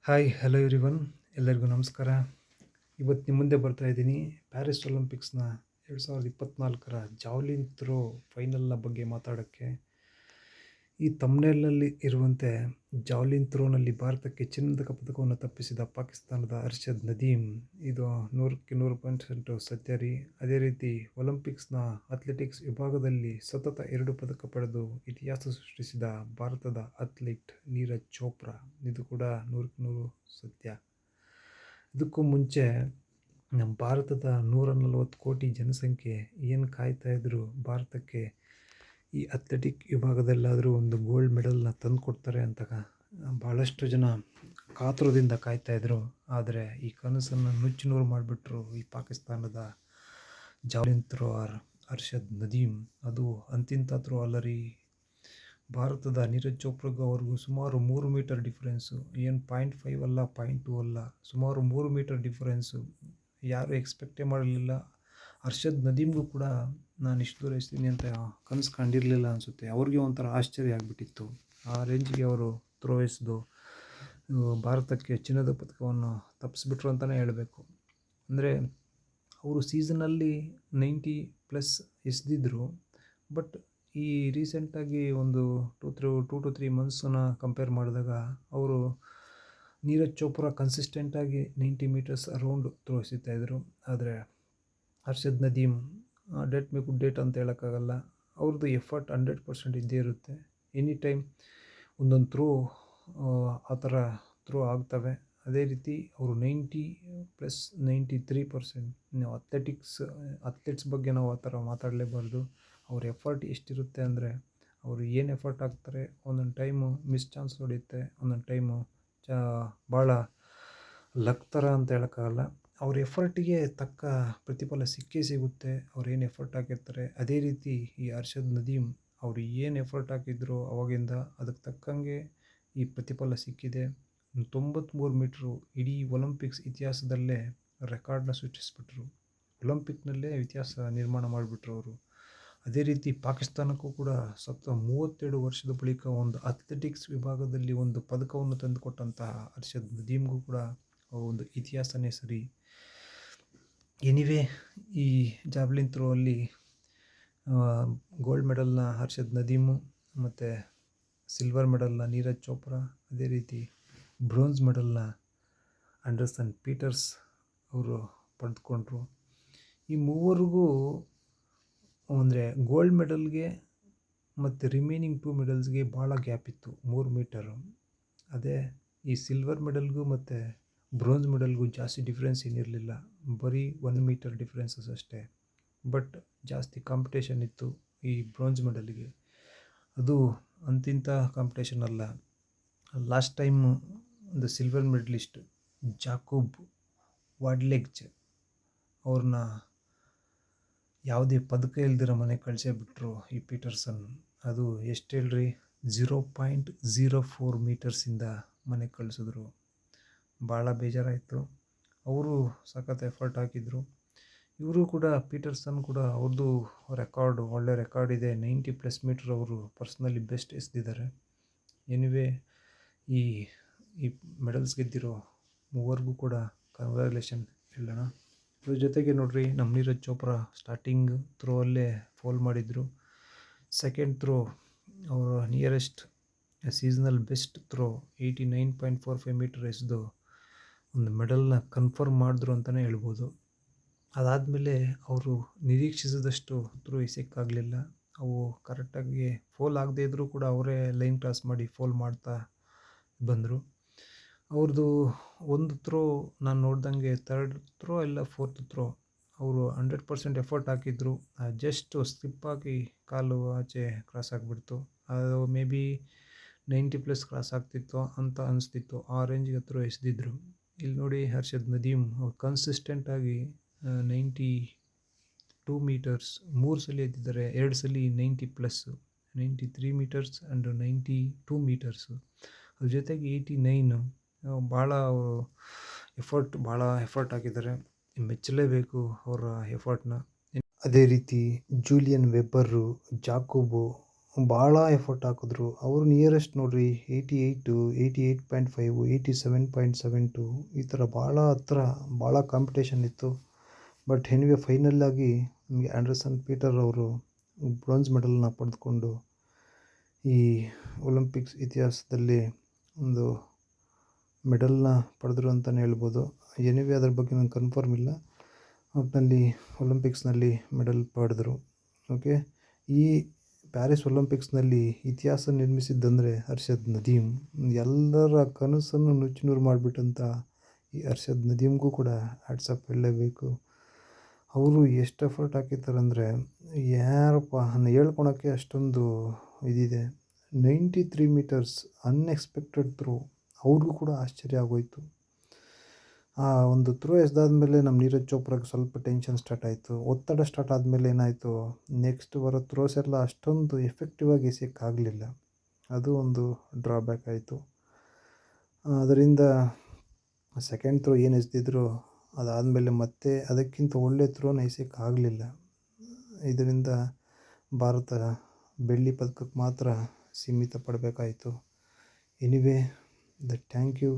Hi hello everyone, ಎಲ್ಲರಿಗೂ ನಮಸ್ಕಾರ. ಇವತ್ತು ನಿಮ್ಮ ಮುಂದೆ ಬರ್ತಾ ಇದ್ದೀನಿ ಪ್ಯಾರಿಸ್ ಒಲಿಂಪಿಕ್ಸ್ನ 2024 ಜಾವ್ಲಿನ್ ಥ್ರೋ ಫೈನಲ್ನ ಬಗ್ಗೆ ಮಾತಾಡೋಕ್ಕೆ. ಈ ತಮ್ನೇಲ್ನಲ್ಲಿ ಇರುವಂತೆ ಜಾವ್ಲಿನ್ ಥ್ರೋನಲ್ಲಿ ಭಾರತಕ್ಕೆ ಚಿನ್ನದ ಪದಕವನ್ನು ತಪ್ಪಿಸಿದ ಪಾಕಿಸ್ತಾನದ ಅರ್ಷದ್ ನದೀಮ್ ಇದು 100% ಸತ್ಯ ರೀ. ಅದೇ ರೀತಿ ಒಲಿಂಪಿಕ್ಸ್ನ ಅಥ್ಲೆಟಿಕ್ಸ್ ವಿಭಾಗದಲ್ಲಿ ಸತತ 2 ಪದಕ ಪಡೆದು ಇತಿಹಾಸ ಸೃಷ್ಟಿಸಿದ ಭಾರತದ ಅಥ್ಲೀಟ್ ನೀರಜ್ ಚೋಪ್ರಾ ಇದು ಕೂಡ 100% ಸತ್ಯ. ಇದಕ್ಕೂ ಮುಂಚೆ ನಮ್ಮ ಭಾರತದ 140 ಕೋಟಿ ಜನಸಂಖ್ಯೆ ಏನು ಕಾಯ್ತಾ ಇದ್ರು ಭಾರತಕ್ಕೆ ಈ ಅಥ್ಲೆಟಿಕ್ ವಿಭಾಗದಲ್ಲಾದರೂ ಒಂದು ಗೋಲ್ಡ್ ಮೆಡಲ್ನ ತಂದು ಕೊಡ್ತಾರೆ ಅಂತ ಭಾಳಷ್ಟು ಜನ ಕಾತುರದಿಂದ ಕಾಯ್ತಾಯಿದ್ರು. ಆದರೆ ಈ ಕನಸನ್ನು ನುಚ್ಚುನೂರು ಮಾಡಿಬಿಟ್ರು ಈ ಪಾಕಿಸ್ತಾನದ ಜಾವ್ಲಿನ್ ಥ್ರೋವರ್ ಅರ್ಷದ್ ನದೀಮ್. ಅದು ಅಂತಿಂತ ಥ್ರೋ ಅಲ್ಲ ರೀ. ಭಾರತದ ನೀರಜ್ ಚೋಪ್ರಾಗೂ ಅವ್ರಿಗೂ ಸುಮಾರು 3 ಮೀಟರ್ ಡಿಫ್ರೆನ್ಸು, ಏನು 0.5 ಅಲ್ಲ 0.2 ಅಲ್ಲ, ಸುಮಾರು 3 ಮೀಟರ್ ಡಿಫ್ರೆನ್ಸು. ಯಾರೂ ಎಕ್ಸ್ಪೆಕ್ಟೇ ಮಾಡಲಿಲ್ಲ. ಅರ್ಷದ್ ನದೀಮ್ಗೂ ಕೂಡ ನಾನು ಇಷ್ಟು ದೂರ ಎಸ್ತೀನಿ ಅಂತ ಕನಸು ಕಂಡಿರಲಿಲ್ಲ ಅನಿಸುತ್ತೆ. ಅವ್ರಿಗೆ ಒಂಥರ ಆಶ್ಚರ್ಯ ಆಗಿಬಿಟ್ಟಿತ್ತು. ಆ ರೇಂಜ್ಗೆ ಅವರು ಥ್ರೋ ಎಸೆದು ಭಾರತಕ್ಕೆ ಚಿನ್ನದ ಪದಕವನ್ನು ತಪ್ಪಿಸ್ಬಿಟ್ರು ಅಂತಲೇ ಹೇಳಬೇಕು. ಅಂದರೆ ಅವರು ಸೀಸನಲ್ಲಿ 90+ ಎಸೆದಿದ್ರು. ಬಟ್ ಈ ರೀಸೆಂಟಾಗಿ ಒಂದು 2 to 3 ಮಂತ್ಸನ್ನು ಕಂಪೇರ್ ಮಾಡಿದಾಗ ಅವರು ನೀರಜ್ ಚೋಪ್ರಾ ಕನ್ಸಿಸ್ಟೆಂಟಾಗಿ 90 ಮೀಟರ್ಸ್ ಅರೌಂಡ್ ಥ್ರೋ ಎಸಿತಾಯಿದ್ರು. ಆದರೆ Arshad Nadeem date may good date ಅಂತ ಹೇಳೋಕ್ಕಾಗಲ್ಲ. ಅವ್ರದ್ದು ಎಫರ್ಟ್ 100% ಇದ್ದೇ ಇರುತ್ತೆ. ಎನಿ ಟೈಮ್ ಒಂದೊಂದು ಥ್ರೋ ಆ ಥರ ಥ್ರೋ ಆಗ್ತವೆ. ಅದೇ ರೀತಿ ಅವರು 90+93%. ನಾವು ಅಥ್ಲೆಟ್ಸ್ ಬಗ್ಗೆ ನಾವು ಆ ಥರ ಮಾತಾಡಲೇಬಾರ್ದು. ಅವ್ರ ಎಫರ್ಟ್ ಎಷ್ಟಿರುತ್ತೆ ಅಂದರೆ ಅವರು ಏನು ಎಫರ್ಟ್ ಹಾಕ್ತಾರೆ, ಒಂದೊಂದು ಟೈಮು ಮಿಸ್ ಚಾನ್ಸ್ ಹೊಡೆಯುತ್ತೆ, ಒಂದೊಂದು ಟೈಮು ಭಾಳ ಲಕ್ ಥರ ಅಂತ ಹೇಳೋಕ್ಕಾಗಲ್ಲ. ಅವ್ರ ಎಫರ್ಟಿಗೆ ತಕ್ಕ ಪ್ರತಿಫಲ ಸಿಕ್ಕೇ ಸಿಗುತ್ತೆ. ಅವ್ರು ಏನು ಎಫರ್ಟ್ ಹಾಕಿರ್ತಾರೆ. ಅದೇ ರೀತಿ ಈ ಅರ್ಷದ್ ನದೀಮ್ ಅವರು ಏನು ಎಫರ್ಟ್ ಹಾಕಿದ್ರು ಅವಾಗಿಂದ ಅದಕ್ಕೆ ತಕ್ಕಂಗೆ ಈ ಪ್ರತಿಫಲ ಸಿಕ್ಕಿದೆ. 93 ಮೀಟ್ರು ಇಡೀ ಒಲಿಂಪಿಕ್ಸ್ ಇತಿಹಾಸದಲ್ಲೇ ರೆಕಾರ್ಡ್ನ ಸೃಷ್ಟಿಸ್ಬಿಟ್ರು. ಒಲಿಂಪಿಕ್ನಲ್ಲೇ ಇತಿಹಾಸ ನಿರ್ಮಾಣ ಮಾಡಿಬಿಟ್ರು ಅವರು. ಅದೇ ರೀತಿ ಪಾಕಿಸ್ತಾನಕ್ಕೂ ಕೂಡ 32 ವರ್ಷದ ಬಳಿಕ ಒಂದು ಅಥ್ಲೆಟಿಕ್ಸ್ ವಿಭಾಗದಲ್ಲಿ ಒಂದು ಪದಕವನ್ನು ತಂದುಕೊಟ್ಟಂತಹ ಅರ್ಷದ್ ನದೀಮ್ಗೂ ಕೂಡ ಒಂದು ಇತಿಹಾಸನೇ ಸರಿ. ಎನಿವೇ, ಈ ಜಾವ್ಲಿನ್ ಥ್ರೋ ಅಲ್ಲಿ ಗೋಲ್ಡ್ ಮೆಡಲ್ನ ಅರ್ಷದ್ ನದೀಮು ಮತ್ತು ಸಿಲ್ವರ್ ಮೆಡಲ್ನ ನೀರಜ್ ಚೋಪ್ರಾ, ಅದೇ ರೀತಿ ಬ್ರೋನ್ಸ್ ಮೆಡಲ್ನ ಆಂಡರ್ಸನ್ ಪೀಟರ್ಸ್ ಅವರು ಪಡೆದುಕೊಂಡ್ರು. ಈ ಮೂವರಿಗೂ ಅಂದರೆ ಗೋಲ್ಡ್ ಮೆಡಲ್ಗೆ ಮತ್ತು ರಿಮೈನಿಂಗ್ 2 ಮೆಡಲ್ಸ್ಗೆ ಭಾಳ ಗ್ಯಾಪ್ ಇತ್ತು, 3 ಮೀಟರು. ಅದೇ ಈ ಸಿಲ್ವರ್ ಮೆಡಲ್ಗೂ ಮತ್ತು ಬ್ರೋನ್ಸ್ ಮೆಡಲ್ಗೂ ಜಾಸ್ತಿ ಡಿಫ್ರೆನ್ಸ್ ಏನಿರಲಿಲ್ಲ, ಬರೀ 1 ಮೀಟರ್ ಡಿಫ್ರೆನ್ಸಸ್ ಅಷ್ಟೇ. ಬಟ್ ಜಾಸ್ತಿ ಕಾಂಪಿಟೇಷನ್ ಇತ್ತು ಈ ಬ್ರೋನ್ಸ್ ಮೆಡಲ್ಗೆ. ಅದು ಅಂತಿಂಥ ಕಾಂಪಿಟೇಷನ್ ಅಲ್ಲ. Last time the silver medallist Jakob Vadlejch ಅವ್ರನ್ನ ಯಾವುದೇ ಪದಕ ಇಲ್ದಿರೋ ಮನೆಗೆ ಕಳಿಸೇ ಬಿಟ್ಟರು ಈ ಪೀಟರ್ಸನ್. ಅದು ಎಷ್ಟು ಹೇಳ್ರಿ, 0.04 ಮೀಟರ್ಸಿಂದ ಮನೆಗೆ ಕಳಿಸಿದ್ರು. ಭಾಳ ಬೇಜಾರಾಯಿತು. ಅವರು ಸಖತ್ ಎಫರ್ಟ್ ಹಾಕಿದ್ರು. ಇವರು ಕೂಡ ಪೀಟರ್ಸನ್ ಕೂಡ ಅವ್ರದ್ದು ರೆಕಾರ್ಡು ಒಳ್ಳೆ ರೆಕಾರ್ಡ್ ಇದೆ. 90+ ಮೀಟ್ರ್ ಅವರು ಪರ್ಸ್ನಲಿ ಬೆಸ್ಟ್ ಎಸೆದಿದ್ದಾರೆ. ಎನಿವೇ, ಈ ಈ ಮೆಡಲ್ಸ್ ಗೆದ್ದಿರೋ ಮೂವರಿಗೂ ಕೂಡ ಕಂಗ್ರ್ಯಾಚುಲೇಷನ್ ಹೇಳೋಣ. ಇದ್ರ ಜೊತೆಗೆ ನೋಡ್ರಿ, ನಮ್ಮ ನೀರಜ್ ಚೋಪ್ರಾ ಸ್ಟಾರ್ಟಿಂಗ್ ಥ್ರೋ ಅಲ್ಲೇ ಫೋಲ್ ಮಾಡಿದರು. ಸೆಕೆಂಡ್ ಥ್ರೋ ಅವರು nearest seasonal best throw 89.45 metre ಎಸೆದು ಒಂದು ಮೆಡಲ್ನ ಕನ್ಫರ್ಮ್ ಮಾಡಿದ್ರು ಅಂತಲೇ ಹೇಳ್ಬೋದು. ಅದಾದಮೇಲೆ ಅವರು ನಿರೀಕ್ಷಿಸಿದಷ್ಟು ಥ್ರೋ ಎಸೆಯೋಕ್ಕಾಗಲಿಲ್ಲ. ಅವು ಕರೆಕ್ಟಾಗಿ ಫೋಲ್ ಆಗದೇ ಇದ್ದರೂ ಕೂಡ ಅವರೇ ಲೈನ್ ಕ್ರಾಸ್ ಮಾಡಿ ಫೋಲ್ ಮಾಡ್ತಾ ಬಂದರು. ಅವ್ರದ್ದು ಒಂದು ಥ್ರೋ ನಾನು ನೋಡ್ದಂಗೆ 3rd ಥ್ರೋ ಇಲ್ಲ 4th ಥ್ರೋ ಅವರು 100% ಎಫರ್ಟ್ ಹಾಕಿದ್ರು. ಜಸ್ಟ್ ಸ್ಲಿಪ್ಪಾಗಿ ಕಾಲು ಆಚೆ ಕ್ರಾಸ್ ಆಗಿಬಿಡ್ತು. ಅದು ಮೇ ಬಿ 90+ ಕ್ರಾಸ್ ಆಗ್ತಿತ್ತು ಅಂತ ಅನಿಸ್ತಿತ್ತು. ಆ ರೇಂಜ್ಗೆ ಥ್ರೋ ಎಸೆದಿದ್ರು. ಇಲ್ಲಿ ನೋಡಿ, ಅರ್ಷದ್ ನದೀಮ್ ಅವ್ರು ಕನ್ಸಿಸ್ಟೆಂಟಾಗಿ 92 ಮೀಟರ್ಸ್ 3 ಸಲ ಎದ್ದಿದ್ದಾರೆ. 2 ಸಲ 90+, 93 ಮೀಟರ್ಸ್ ಆ್ಯಂಡ್ 92 ಮೀಟರ್ಸು. ಅದ್ರ ಜೊತೆಗೆ 89 ಭಾಳ ಅವರು ಭಾಳ ಎಫರ್ಟ್ ಹಾಕಿದ್ದಾರೆ. ಮೆಚ್ಚಲೇಬೇಕು ಅವರ ಎಫರ್ಟ್ನ. ಅದೇ ರೀತಿ ಜೂಲಿಯನ್ ವೆಬ್ಬರು, ಜಾಕೋಬು ಭಾಳ ಎಫರ್ಟ್ ಹಾಕಿದ್ರು. ಅವರು ನಿಯರೆಸ್ಟ್ ನೋಡಿರಿ 88, 88.5, 87.72 ಈ ಥರ ಭಾಳ ಹತ್ರ ಭಾಳ ಕಾಂಪಿಟೇಷನ್ ಇತ್ತು. ಬಟ್ ಎನಿವೆ ಫೈನಲ್ಲಾಗಿ ನಮಗೆ ಆ್ಯಂಡರ್ಸನ್ ಪೀಟರ್ ಅವರು ಬ್ರೋಂಸ್ ಮೆಡಲ್ನ ಪಡೆದುಕೊಂಡು ಈ ಒಲಿಂಪಿಕ್ಸ್ ಇತಿಹಾಸದಲ್ಲಿ ಒಂದು ಮೆಡಲ್ನ ಪಡೆದ್ರು ಅಂತಲೇ ಹೇಳ್ಬೋದು. ಎನಿವೆ ಅದ್ರ ಬಗ್ಗೆ ನಂಗೆ ಕನ್ಫರ್ಮ್ ಇಲ್ಲ. ಒಟ್ಟಿನಲ್ಲಿ ಒಲಿಂಪಿಕ್ಸ್ನಲ್ಲಿ ಮೆಡಲ್ ಪಡೆದ್ರು. ಓಕೆ, ಈ ಪ್ಯಾರಿಸ್ ಒಲಿಂಪಿಕ್ಸ್ನಲ್ಲಿ ಇತಿಹಾಸ ನಿರ್ಮಿಸಿದ್ದಂದರೆ ಹರ್ಷದ್ ನದೀಮ್. ಎಲ್ಲರ ಕನಸನ್ನು ನುಚ್ಚುನೂರು ಮಾಡಿಬಿಟ್ಟಂಥ ಈ ಹರ್ಷದ್ ನದೀಮ್ಗೂ ಕೂಡ ಹ್ಯಾಟ್ಸಪ್ ಹೇಳಲೇಬೇಕು. ಅವರು ಎಷ್ಟು ಎಫರ್ಟ್ ಹಾಕಿರ್ತಾರಂದರೆ ಯಾರಪ್ಪ ಹೇಳ್ಕೊಳಕ್ಕೆ ಅಷ್ಟೊಂದು ಇದಿದೆ. 93 ಮೀಟರ್ಸ್ ಅನ್ಎಕ್ಸ್ಪೆಕ್ಟೆಡ್ ಥ್ರೋ. ಅವ್ರಿಗೂ ಕೂಡ ಆಶ್ಚರ್ಯ ಆಗೋಯಿತು. ಆ ಒಂದು ಥ್ರೋ ಎಸ್ದಾದ್ಮೇಲೆ ನಮ್ಮ ನೀರಜ್ ಚೋಪ್ರಾಗೆ ಸ್ವಲ್ಪ ಟೆನ್ಷನ್ ಸ್ಟಾರ್ಟ್ ಆಯಿತು. ಒತ್ತಡ ಸ್ಟಾರ್ಟ್ ಆದಮೇಲೆ ಏನಾಯಿತು, ನೆಕ್ಸ್ಟ್ ಬರೋ ಥ್ರೋಸ್ ಎಲ್ಲ ಅಷ್ಟೊಂದು ಎಫೆಕ್ಟಿವ್ ಆಗಿ ಎಸೆಯೋಕ್ಕಾಗಲಿಲ್ಲ. ಅದು ಒಂದು ಡ್ರಾಬ್ಯಾಕ್ ಆಯಿತು. ಅದರಿಂದ ಸೆಕೆಂಡ್ ಥ್ರೋ ಏನು ಎಸೆದಿದ್ರು ಅದಾದಮೇಲೆ ಮತ್ತೆ ಅದಕ್ಕಿಂತ ಒಳ್ಳೆ ಥ್ರೋನ ಎಸೆಯೋಕ್ಕಾಗಲಿಲ್ಲ. ಇದರಿಂದ ಭಾರತ ಬೆಳ್ಳಿ ಪದಕಕ್ಕೆ ಮಾತ್ರ ಸೀಮಿತ ಪಡಬೇಕಾಯಿತು. Anyway thank you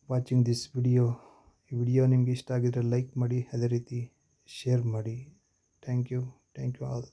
watching this video. ಈ ವಿಡಿಯೋ ನಿಮಗೆ ಇಷ್ಟ ಆಗಿದರೆ ಲೈಕ್ ಮಾಡಿ, ಅದೇ ರೀತಿ ಶೇರ್ ಮಾಡಿ. Thank you all.